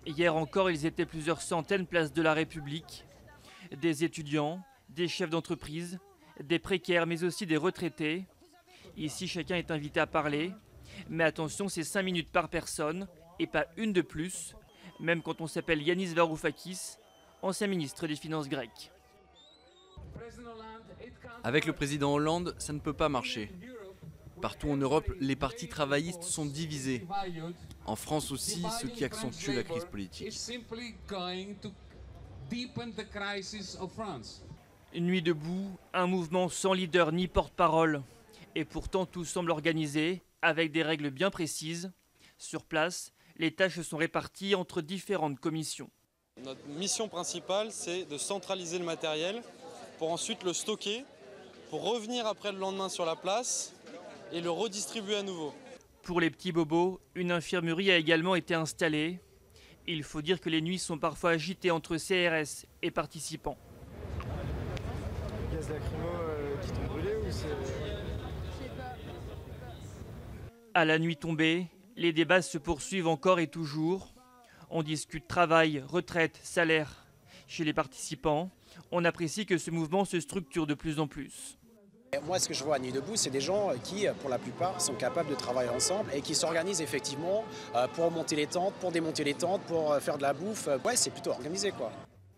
Hier encore, ils étaient plusieurs centaines place de la République. Des étudiants, des chefs d'entreprise, des précaires, mais aussi des retraités. Ici, chacun est invité à parler. Mais attention, c'est 5 minutes par personne et pas une de plus, même quand on s'appelle Yanis Varoufakis, ancien ministre des Finances grecques. Avec le président Hollande, ça ne peut pas marcher. Partout en Europe, les partis travaillistes sont divisés. En France aussi, ce qui accentue la crise politique. Nuit debout, un mouvement sans leader ni porte-parole. Et pourtant, tout semble organisé, avec des règles bien précises. Sur place, les tâches sont réparties entre différentes commissions. Notre mission principale, c'est de centraliser le matériel pour ensuite le stocker, pour revenir après le lendemain sur la place et le redistribuer à nouveau. Pour les petits bobos, une infirmerie a également été installée. Il faut dire que les nuits sont parfois agitées entre CRS et participants. Gaz lacrymo qui t'ont brûlé ou c'est... À la nuit tombée, les débats se poursuivent encore et toujours. On discute travail, retraite, salaire. Chez les participants, on apprécie que ce mouvement se structure de plus en plus. Moi, ce que je vois à Nuit debout, c'est des gens qui, pour la plupart, sont capables de travailler ensemble et qui s'organisent effectivement pour monter les tentes, pour démonter les tentes, pour faire de la bouffe. Ouais, c'est plutôt organisé, quoi.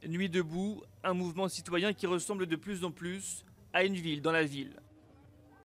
Nuit debout, un mouvement citoyen qui ressemble de plus en plus à une ville dans la ville.